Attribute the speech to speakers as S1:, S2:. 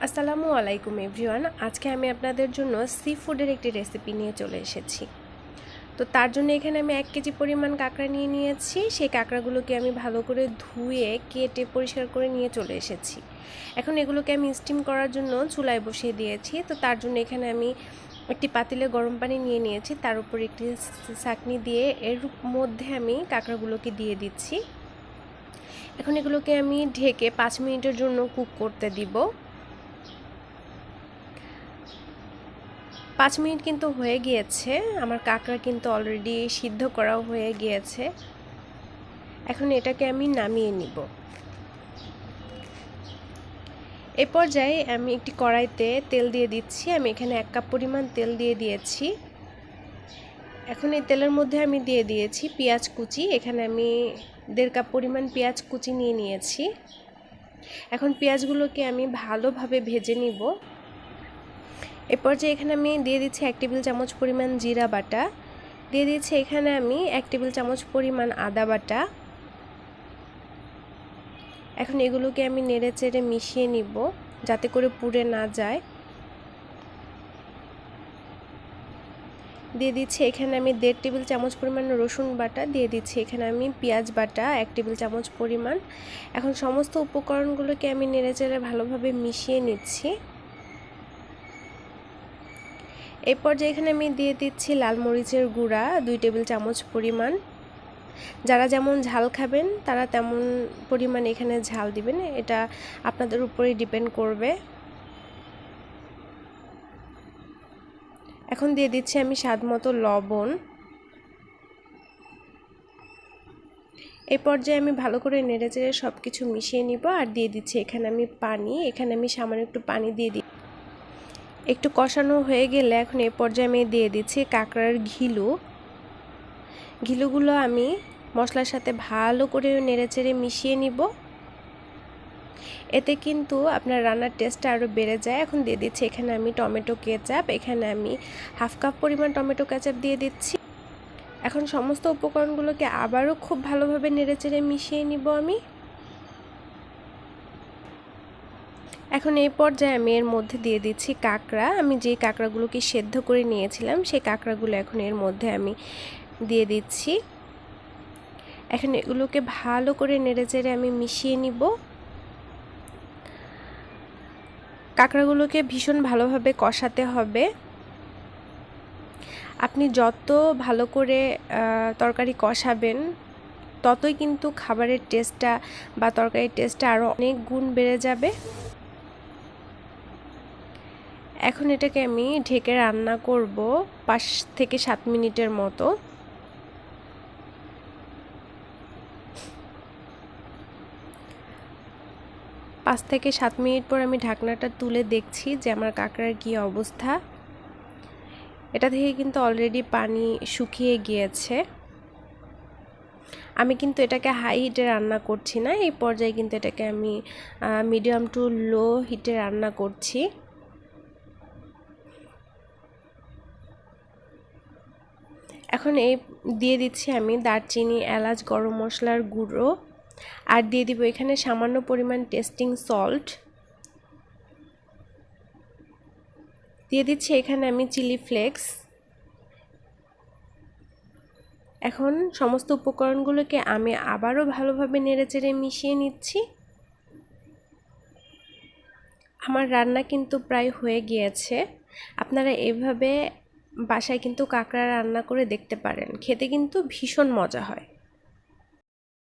S1: আসসালামু আলাইকুম এভরিওয়ান। আজকে আমি আপনাদের জন্য সি ফুডের একটি রেসিপি নিয়ে চলে এসেছি। তো তার জন্য এখানে আমি 1 কেজি পরিমাণ কাঁকড়া নিয়ে নিয়েছি। সেই কাঁকড়াগুলোকে আমি ভালো করে ধুয়ে কেটে পরিষ্কার করে নিয়ে চলে এসেছি। এখন এগুলোকে আমি স্টিম করার জন্য চুলায় বসিয়ে দিয়েছি। তো তার জন্য এখানে আমি একটি পাতিলে গরম পানি নিয়ে নিয়েছি, তার উপর একটি ছাঁকনি দিয়ে এর মধ্যে আমি কাঁকড়াগুলোকে দিয়ে দিচ্ছি। এখন এগুলোকে আমি ঢেকে 5 মিনিটের জন্য কুক করতে দিব। 5 মিনিট কিন্তু হয়ে গিয়েছে, আমার কাঁকড়া কিন্তু অলরেডি সিদ্ধ করাও হয়ে গিয়েছে। এখন এটাকে আমি নামিয়ে নিব। এই পর্যায়ে আমি একটি কড়াইতে তেল দিয়ে দিচ্ছি। আমি এখানে 1 কাপ পরিমাণ তেল দিয়ে দিয়েছি। এখন এই তেলের মধ্যে আমি দিয়ে দিয়েছি পেঁয়াজ কুচি। এখানে আমি 1.5 কাপ পরিমাণ পেঁয়াজ কুচি নিয়ে নিয়েছি। এখন পেঁয়াজগুলোকে আমি ভালোভাবে ভেজে নিব। এই পর্যায়ে এখানে আমি দিয়ে দিচ্ছি 1 টেবিল চামচ পরিমাণ জিরা বাটা, দিয়ে দিচ্ছি এখানে আমি 1 টেবিল চামচ পরিমাণ আদা বাটা। এখন এগুলোকে আমি নেড়েচেড়ে মিশিয়ে নিব যাতে করে পুড়ে না যায়। দিয়ে দিচ্ছি এখানে আমি 1.5 টেবিল চামচ পরিমাণ রসুন বাটা, দিয়ে দিচ্ছি এখানে আমি পেঁয়াজ বাটা 1 টেবিল চামচ পরিমাণ। এখন সমস্ত উপকরণগুলোকে আমি নেড়েচেড়ে ভালোভাবে মিশিয়ে নিচ্ছি। এই পর্যায়ে এখানে আমি দিয়ে দিচ্ছি লাল মরিচের গুঁড়া 2 টেবিল চামচ পরিমাণ। যারা যেমন ঝাল খাবেন তারা তেমন পরিমাণ এখানে ঝাল দিবেন, এটা আপনাদের উপরেই ডিপেন্ড করবে। এখন দিয়ে দিচ্ছি আমি স্বাদমতো লবণ। এই পর্যায়ে আমি ভালো করে নেড়েচেড়ে সব কিছু মিশিয়ে নিব আর দিয়ে দিচ্ছি এখানে আমি পানি। এখানে আমি সামান্য একটু পানি দিয়ে দিই। একটু কষানো হয়ে গেলে এখন এই পর্যায়ে আমি দিয়ে দিচ্ছি কাঁকড়ার ঘিলুগুলো আমি মশলার সাথে ভালো করে নেড়েচেড়ে মিশিয়ে নিব। এতে কিন্তু আপনার রান্নার টেস্টটা আরও বেড়ে যায়। এখন দিয়ে দিচ্ছি এখানে আমি টমেটো কেচাপ। এখানে আমি 1/2 কাপ পরিমাণ টমেটো কেচাপ দিয়ে দিচ্ছি। এখন সমস্ত উপকরণগুলোকে আবারও খুব ভালোভাবে নেড়েচেড়ে মিশিয়ে নিব আমি। এখন এই পর্যায়ে আমি এর মধ্যে দিয়ে দিচ্ছি কাঁকড়া। আমি যে কাঁকড়াগুলোকে সেদ্ধ করে নিয়েছিলাম সেই কাঁকড়াগুলো এখন এর মধ্যে আমি দিয়ে দিচ্ছি। এখন এগুলোকে ভালো করে নেড়েচেড়ে আমি মিশিয়ে নিব। কাঁকড়াগুলোকে ভীষণ ভালোভাবে কষাতে হবে। আপনি যত ভালো করে তরকারি কষাবেন ততই কিন্তু খাবারের টেস্টটা বা তরকারির টেস্টটা আরও অনেক গুণ বেড়ে যাবে। এখন এটাকে আমি ঢেকে রান্না করব 5 থেকে 7 মিনিটের মতো। পাঁচ থেকে 7 মিনিট পর আমি ঢাকনাটা তুলে দেখছি যে আমার কাঁকড়ার কী অবস্থা। এটা থেকে কিন্তু অলরেডি পানি শুকিয়ে গিয়েছে। আমি কিন্তু এটাকে হাই হিটে রান্না করছি না, এই পর্যায়ে কিন্তু এটাকে আমি মিডিয়াম টু লো হিটে রান্না করছি। এখন এই দিয়ে দিচ্ছি আমি দারচিনি, এলাচ, গরম মশলার গুঁড়ো আর দিয়ে দিব এখানে সামান্য পরিমাণ টেস্টিং সল্ট। দিয়ে দিচ্ছি এখানে আমি চিলি ফ্লেক্স। এখন সমস্ত উপকরণগুলোকে আমি আবারও ভালোভাবে নেড়েচেড়ে মিশিয়ে নিচ্ছি। আমার রান্না কিন্তু প্রায় হয়ে গিয়েছে। আপনারা এভাবে বাসায় কিন্তু কাঁকড়া রান্না করে দেখতে পারেন, খেতে কিন্তু ভীষণ মজা হয়।